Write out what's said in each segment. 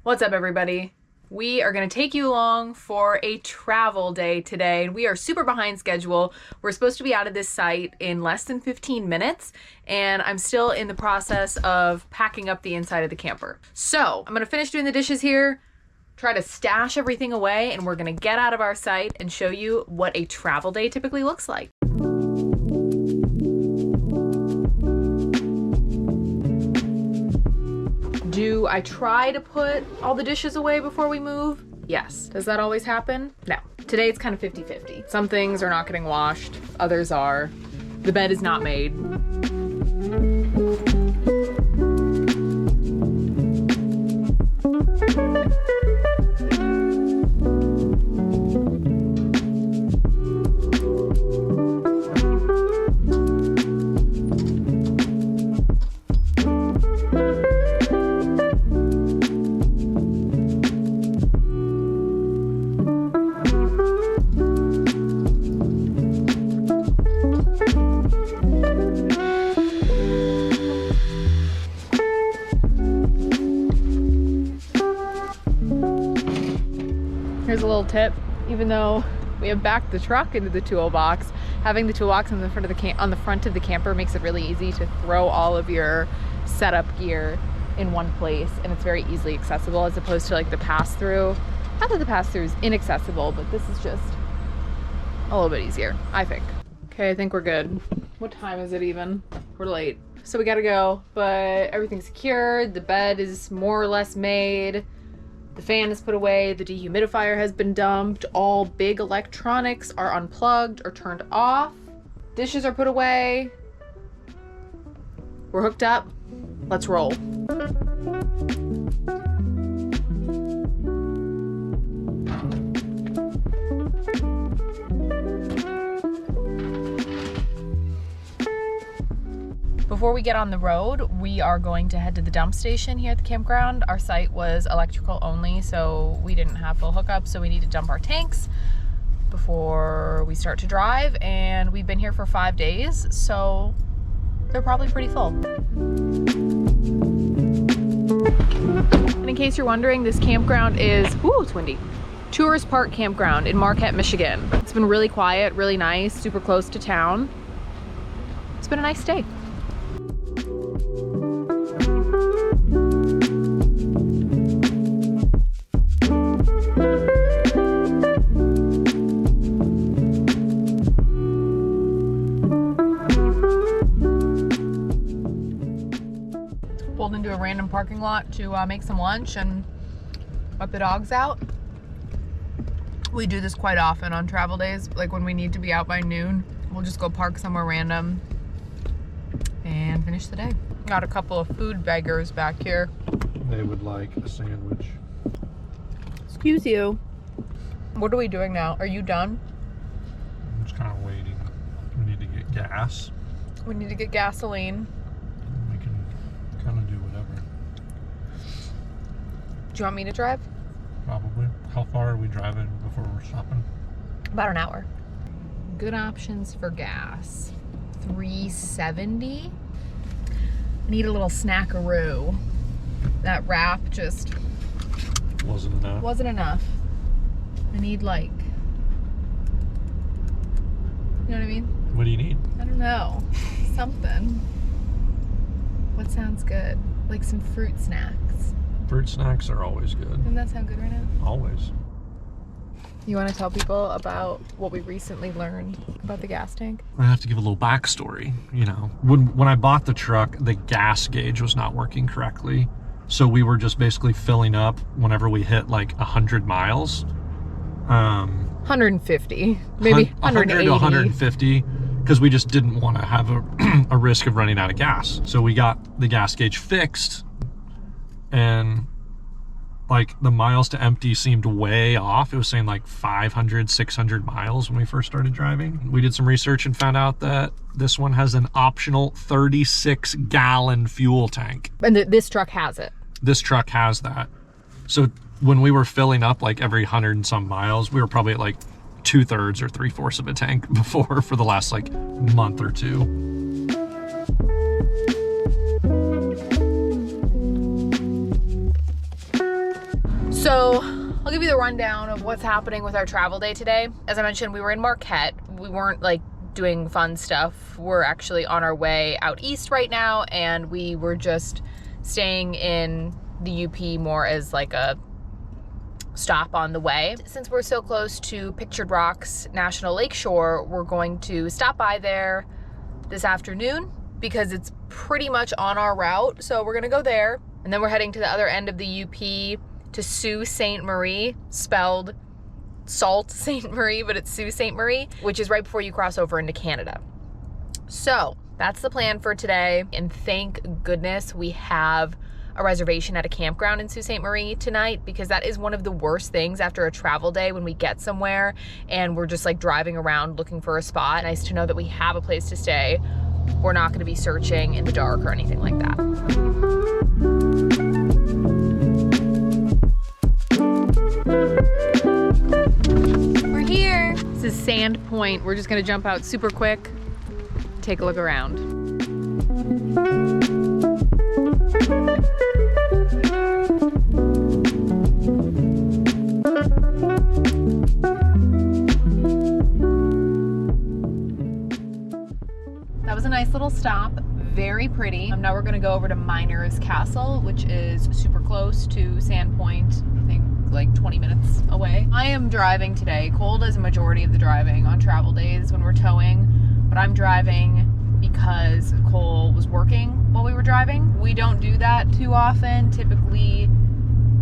What's up, everybody? We are going to take you along for a travel day today. We are super behind schedule. We're supposed to be out of this site in less than 15 minutes, and I'm still in the process of packing up the inside of the camper. So I'm going to finish doing the dishes here, try to stash everything away, and we're going to get out of our site and show you what a travel day typically looks like. Do I try to put all the dishes away before we move? Yes. Does that always happen? No. Today it's kind of 50-50. Some things are not getting washed, others are. The bed is not made. Here's a little tip. Even though we have backed the truck into the toolbox, having the toolbox on the front of the camper makes it really easy to throw all of your setup gear in one place, and it's very easily accessible as opposed to like the pass-through. Not that the pass-through is inaccessible, but this is just a little bit easier, I think. Okay, I think we're good. What time is it even? We're late. So we gotta go, but everything's secured. The bed is more or less made. The fan is put away, the dehumidifier has been dumped, all big electronics are unplugged or turned off, dishes are put away, we're hooked up, let's roll. Before we get on the road, we are going to head to the dump station here at the campground. Our site was electrical only, so we didn't have full hookup, so we need to dump our tanks before we start to drive, and we've been here for 5 days, so they're probably pretty full. And in case you're wondering, this campground is, ooh, it's windy, Tourist Park Campground in Marquette, Michigan. It's been really quiet, really nice, super close to town. It's been a nice day. Pulled into a random parking lot to make some lunch and let the dogs out. We do this quite often on travel days, like when we need to be out by noon, we'll just go park somewhere random and finish the day. Got a couple of food beggars back here. They would like a sandwich. Excuse you. What are we doing now? Are you done? I'm just kind of waiting. We need to get gas. We need to get gasoline. We can kind of do whatever. Do you want me to drive? Probably. How far are we driving before we're stopping? About an hour. Good options for gas. $3.70. I need a little snackaroo. That wrap just Wasn't enough. I need, like, you know what I mean? What do you need? I don't know. Something. What sounds good? Like some fruit snacks. Fruit snacks are always good. Doesn't that sound good right now? Always. You want to tell people about what we recently learned about the gas tank? I have to give a little backstory. You know, when I bought the truck, the gas gauge was not working correctly. So we were just basically filling up whenever we hit like 100 miles. 150, maybe 180. to 150, because we just didn't want to have a risk of running out of gas. So we got the gas gauge fixed, and like the miles to empty seemed way off. It was saying like 500, 600 miles when we first started driving. We did some research and found out that this one has an optional 36-gallon fuel tank. And this truck has it. This truck has that. So when we were filling up like every 100 and some miles, we were probably at like 2/3 or 3/4 of a tank before for the last like month or two. So I'll give you the rundown of what's happening with our travel day today. As I mentioned, we were in Marquette. We weren't like doing fun stuff. We're actually on our way out east right now, and we were just staying in the UP more as like a stop on the way. Since we're so close to Pictured Rocks National Lakeshore, we're going to stop by there this afternoon because it's pretty much on our route. So we're gonna go there, and then we're heading to the other end of the UP to Sault Ste. Marie, spelled Sault Ste. Marie, but it's Sault Ste. Marie, which is right before you cross over into Canada. So that's the plan for today, and thank goodness we have a reservation at a campground in Sault Ste. Marie tonight, because that is one of the worst things after a travel day when we get somewhere and we're just like driving around looking for a spot. Nice to know that we have a place to stay. We're not gonna be searching in the dark or anything like that. We're here. This is Sand Point. We're just gonna jump out super quick, take a look around. That was a nice little stop, very pretty. Now we're gonna go over to Miners Castle, which is super close to Sandpoint, I think like 20 minutes away. I am driving today. Cole does a majority of the driving on travel days when we're towing, but I'm driving because Cole was working while we were driving. We don't do that too often. Typically,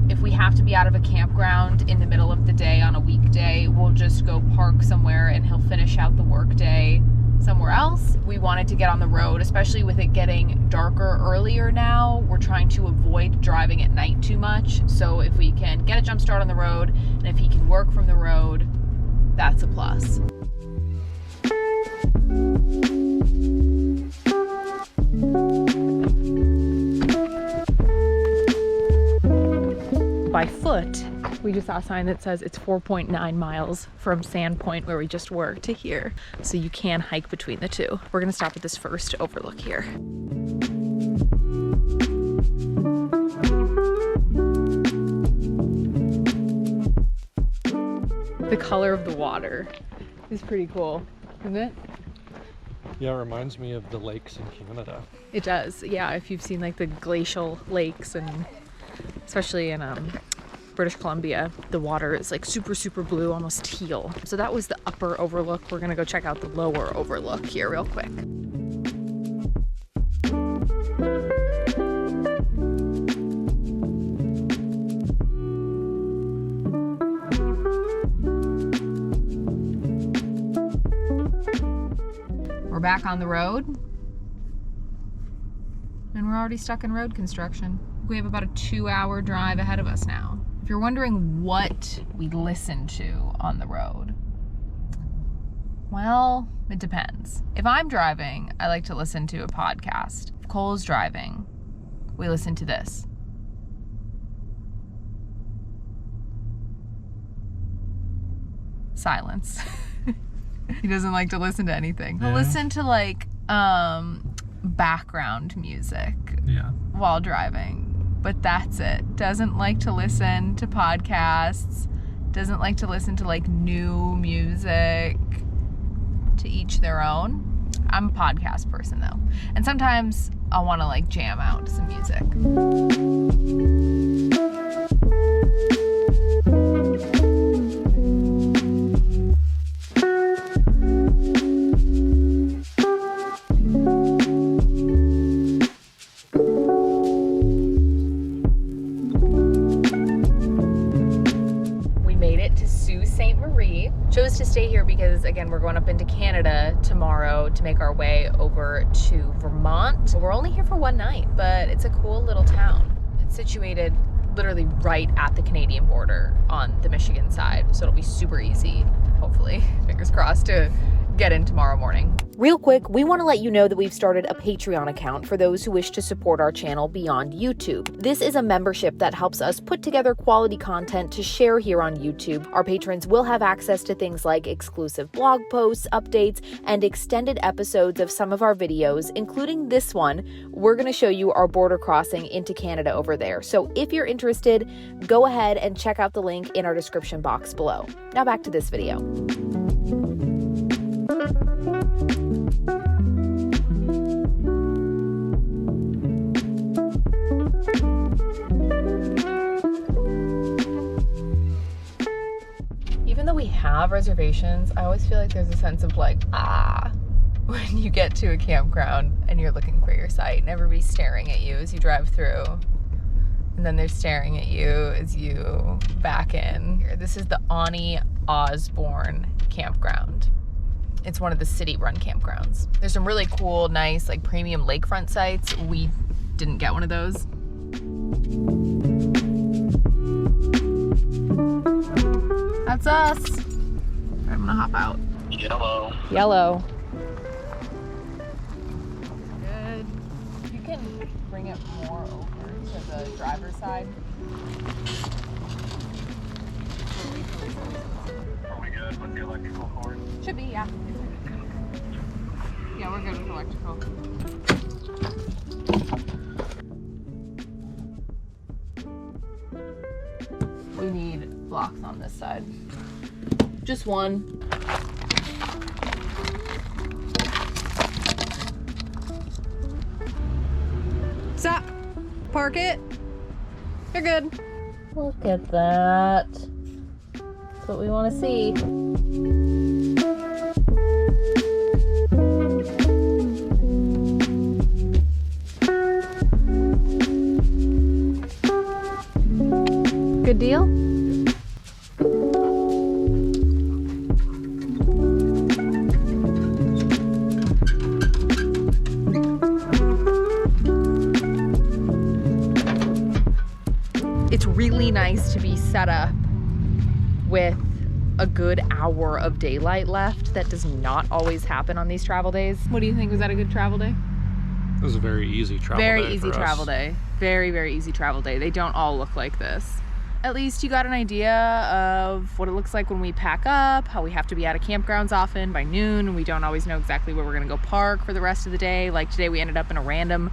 if we have to be out of a campground in the middle of the day on a weekday, we'll just go park somewhere and he'll finish out the work day somewhere else. We wanted to get on the road, especially with it getting darker earlier now. We're trying to avoid driving at night too much. So if we can get a jump start on the road, and if he can work from the road, that's a plus. By foot, we just saw a sign that says it's 4.9 miles from Sandpoint, where we just were, to here. So you can hike between the two. We're gonna stop at this first overlook here. The color of the water is pretty cool, isn't it? Yeah, it reminds me of the lakes in Canada. It does, yeah. If you've seen like the glacial lakes, and especially in British Columbia, the water is like super, super blue, almost teal. So that was the upper overlook. We're gonna go check out the lower overlook here real quick. We're back on the road, and we're already stuck in road construction. We have about a 2-hour drive ahead of us now. If you're wondering what we listen to on the road, well, it depends. If I'm driving, I like to listen to a podcast. If Cole's driving, we listen to this. Silence. He doesn't like to listen to anything. He'll listen to like background music while driving. But that's it. Doesn't like to listen to podcasts. Doesn't like to listen to like new music. To each their own. I'm a podcast person though. And sometimes I'll want to like jam out to some music. Chose to stay here because, again, we're going up into Canada tomorrow to make our way over to Vermont. We're only here for one night, but it's a cool little town. It's situated literally right at the Canadian border on the Michigan side, so it'll be super easy, hopefully, fingers crossed, to get in tomorrow morning. Real quick, we want to let you know that we've started a Patreon account for those who wish to support our channel beyond YouTube. This is a membership that helps us put together quality content to share here on YouTube. Our patrons will have access to things like exclusive blog posts, updates, and extended episodes of some of our videos, including this one. We're going to show you our border crossing into Canada over there. So if you're interested, go ahead and check out the link in our description box below. Now back to this video. Even though we have reservations, I always feel like there's a sense of like, when you get to a campground and you're looking for your site and everybody's staring at you as you drive through. And then they're staring at you as you back in. This is the Ani Osborne campground. It's one of the city-run campgrounds. There's some really cool, nice, like premium lakefront sites. We didn't get one of those. That's us. I'm gonna hop out. Yellow. Yellow. Good. You can bring it more over to the driver's side. Are we good with the electrical cord? Should be, yeah. Yeah, we're good with electrical. We need blocks on this side. Just one. Stop. Park it. You're good. Look at that. That's what we want to see. Good deal? It's really nice to be set up with a good hour of daylight left. That does not always happen on these travel days. What do you think? Was that a good travel day? It was a very easy travel day. Very easy travel day. Very, very easy travel day. They don't all look like this. At least you got an idea of what it looks like when we pack up, how we have to be out of campgrounds often by noon, and we don't always know exactly where we're gonna go park for the rest of the day. Like today we ended up in a random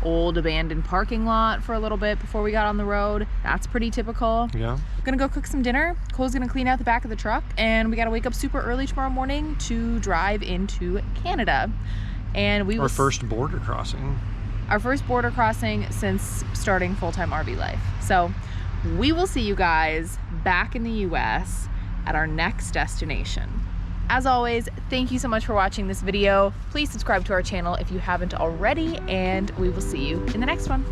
old abandoned parking lot for a little bit before we got on the road. That's pretty typical. Yeah. Gonna go cook some dinner. Cole's gonna clean out the back of the truck, and we gotta wake up super early tomorrow morning to drive into Canada. And we will Our first border crossing. Our first border crossing since starting full-time RV life. So we will see you guys back in the US at our next destination. As always, thank you so much for watching this video. Please subscribe to our channel if you haven't already, and we will see you in the next one.